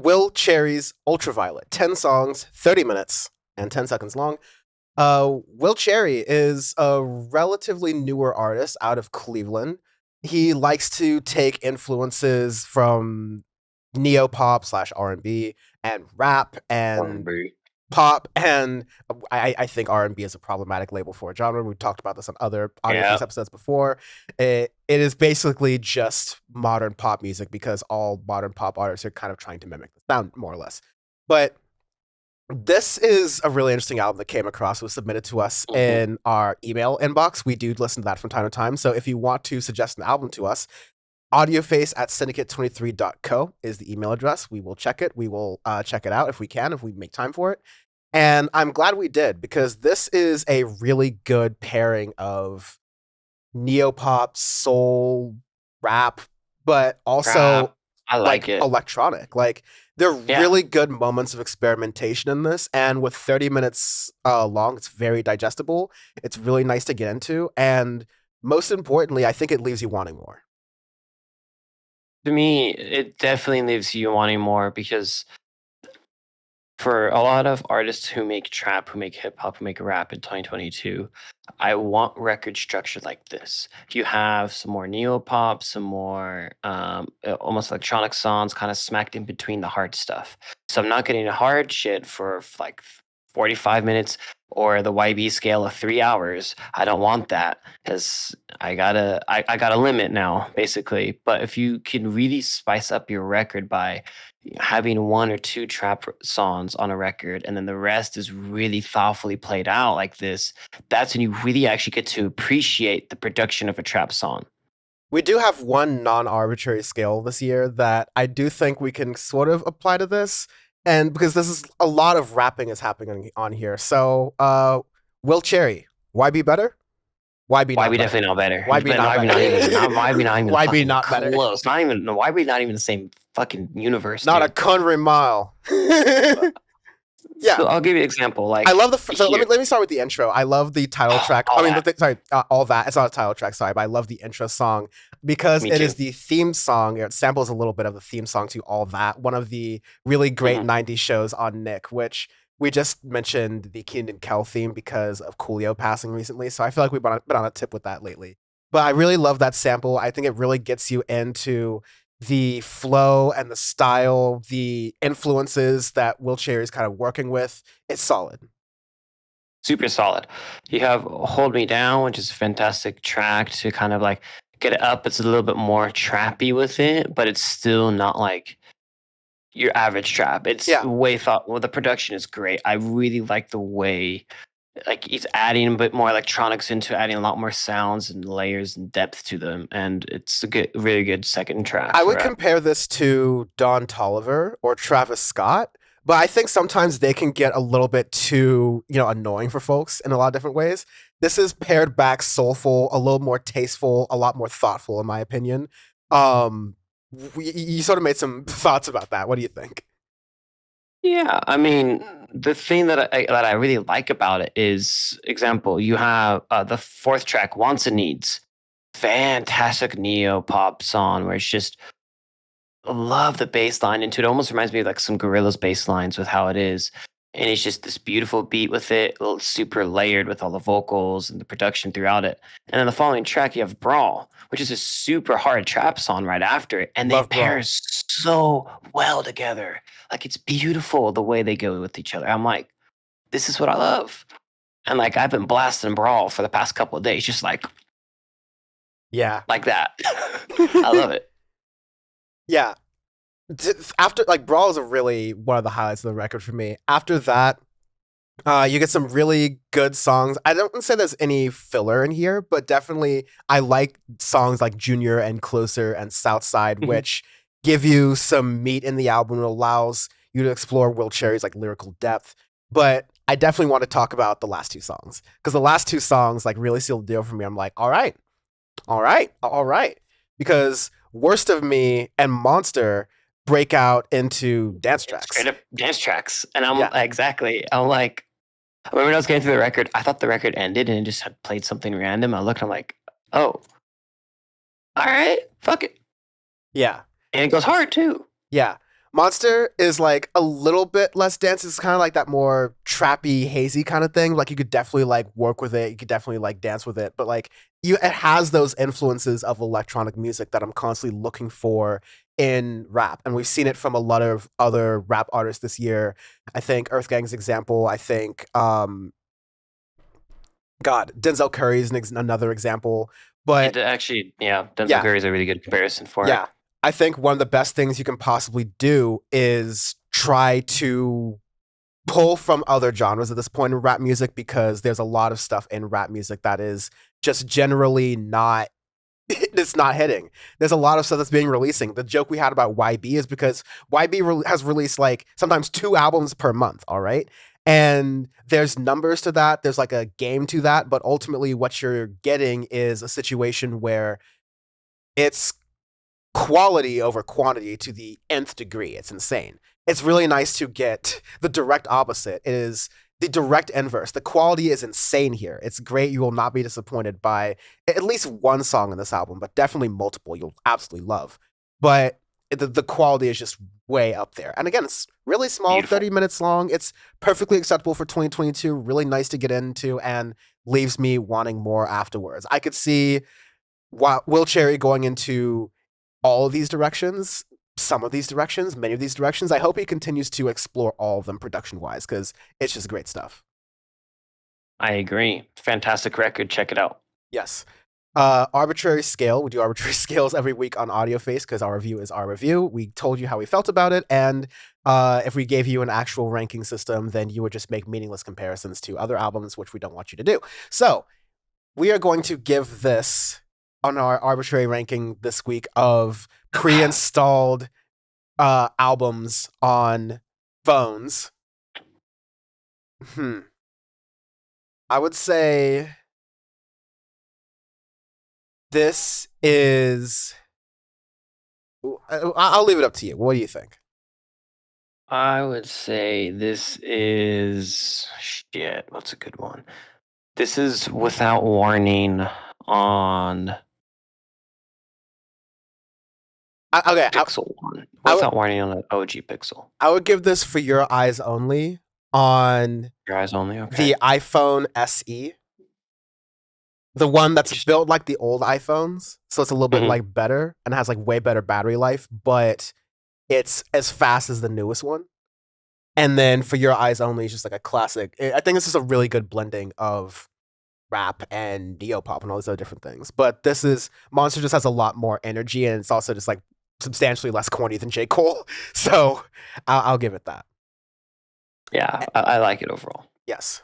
Will Cherry's Ultraviolet. 10 songs, 30 minutes, and 10 seconds long. Will Cherry is a relatively newer artist out of Cleveland. He likes to take influences from neo-pop slash R&B and rap and R&B. pop, and I think R&B is a problematic label for a genre. We've talked about this on other Yeah. Audioface episodes before. It is basically just modern pop music because all modern pop artists are kind of trying to mimic the sound, more or less. But this is a really interesting album that came across. It was submitted to us hmm in our email inbox. We do listen to that from time to time. So if you want to suggest an album to us, audioface at syndicate23.co is the email address. We will check it. We will check it out if we can, if we make time for it. And I'm glad we did because this is a really good pairing of neopop, soul, rap, but Rap. also I like like it. electronic. Like there are Yeah. really good moments of experimentation in this, and with 30 minutes long, it's very digestible. It's really nice to get into, and most importantly, I think it leaves you wanting more. To me, it definitely leaves you wanting more because for a lot of artists who make trap, who make hip hop, who make rap in 2022, I want record structure like this. You have some more neo pop, some more almost electronic songs, kind of smacked in between the hard stuff. So I'm not getting hard shit for like 45 minutes or the YB scale of 3 hours. I don't want that because I got a limit now, basically. But if you can really spice up your record by having one or two trap songs on a record and then the rest is really thoughtfully played out like this, that's when you really actually get to appreciate the production of a trap song. We do have one non-arbitrary scale this year that I do think we can sort of apply to this, and because this is a lot of rapping is happening on here. So, Will Cherry, why be better? Why be Why not we better? definitely know better. Why be But not why we better? not even not why we not even Why be fucking not better? close. Not even why we not even the same fucking universe, Not a dude. country mile. Yeah, So I'll give you an example. I Like love the. So here. let me start with the intro. I love the title track. I All mean, that. sorry, all that. It's not a title track. Sorry, but I love the intro song because Me it is too. the theme song. It samples a little bit of the theme song to All That, one of the really great hmm '90s shows on Nick, which we just mentioned the Keenan and Kel theme because of Coolio passing recently. So I feel like we've been on a tip with that lately. But I really love that sample. I think it really gets you into the flow and the style, the influences that Will Cherry is kind of working with. It's solid. Super solid. You have Hold Me Down, which is a fantastic track to kind of like get it up. It's a little bit more trappy with it, but it's still not like your average trap. It's Yeah, way thought. Well, the production is great. I really like the way like he's adding a bit more electronics into adding a lot more sounds and layers and depth to them, and it's a good, really good second track I for would it. compare this to Don Toliver or Travis Scott, but I think sometimes they can get a little bit too, annoying for folks in a lot of different ways. This is pared back, soulful, a little more tasteful, a lot more thoughtful, in my opinion. Um, you sort of made some thoughts about that. What do you think? Yeah, I mean, the thing that I really like about it is, example, you have the fourth track, "Wants and Needs," fantastic neo pop song where it's just love the bass line into it. Almost reminds me of like some Gorillaz bass lines with how it is. And it's just this beautiful beat with it, super layered with all the vocals and the production throughout it. And then the following track, you have Brawl, which is a super hard trap song right after it. And they Love pair Brawl. so well together. Like it's beautiful the way they go with each other. I'm like, this is what I love. And like I've been blasting Brawl for the past couple of days, just Yeah. like that. I love it. Yeah. After, like, Brawl is a really one of the highlights of the record for me. After that, you get some really good songs. I don't say there's any filler in here, but definitely I like songs like Junior and Closer and Southside, which give you some meat in the album and allows you to explore Will Cherry's like lyrical depth. But I definitely want to talk about the last two songs because the last two songs like really seal the deal for me. I'm like, all right, all right, all right, because Worst of Me and Monster break out into dance tracks. Straight up dance tracks. And I'm Yeah, exactly, I'm like, when I was getting through the record, I thought the record ended and it just had played something random. I looked, I'm like, oh, all right, fuck it. yeah. And it goes hard too. Yeah. Monster is like a little bit less dense. It's kind of like that more trappy, hazy kind of thing. Like you could definitely like work with it. You could definitely like dance with it. But like it has those influences of electronic music that I'm constantly looking for in rap, and we've seen it from a lot of other rap artists this year. I think Earth Gang's example. I think God, Denzel Curry is another example. But Actually, yeah, Denzel yeah, Curry is a really good comparison for it. yeah, I think one of the best things you can possibly do is try to pull from other genres at this point in rap music, because there's a lot of stuff in rap music that is just generally not it's not hitting. There's a lot of stuff that's being releasing. The joke we had about YB is because has released like sometimes 2 albums per month, all right? And there's numbers to that, there's like a game to that, but ultimately what you're getting is a situation where it's quality over quantity to the nth degree. It's insane. It's really nice to get the direct opposite. It is the direct inverse. The quality is insane here. It's great. You will not be disappointed by at least one song in this album, but definitely multiple you'll absolutely love. But the quality is just way up there. And again, it's really small, Beautiful. 30 minutes long. It's perfectly acceptable for 2022, really nice to get into, and leaves me wanting more afterwards. I could see Will Cherry going into all of these directions, some of these directions, many of these directions. I hope he continues to explore all of them production wise, because it's just great stuff. I agree. Fantastic record. Check it out. Yes. Arbitrary scale. We do arbitrary scales every week on Audioface because our review is our review. We told you how we felt about it, and if we gave you an actual ranking system, then you would just make meaningless comparisons to other albums, which we don't want you to do. So we are going to give this on our arbitrary ranking this week of pre-installed albums on phones. I would say this is. I'll leave it up to you. What do you think? I would say this is shit. What's a good one? This is Without Warning on Okay, Pixel One. Without Warning on an OG Pixel. I would give this For Your Eyes Only on Your Eyes Only. Okay. the iPhone SE. The one that's built like the old iPhones, so it's a little bit like better and has like way better battery life, but it's as fast as the newest one. And then For Your Eyes Only is just like a classic. I think this is a really good blending of rap and neopop and all these other different things. But this is Monster just has a lot more energy, and it's also just like substantially less corny than J. Cole. So I'll give it that. Yeah, I like it overall. Yes.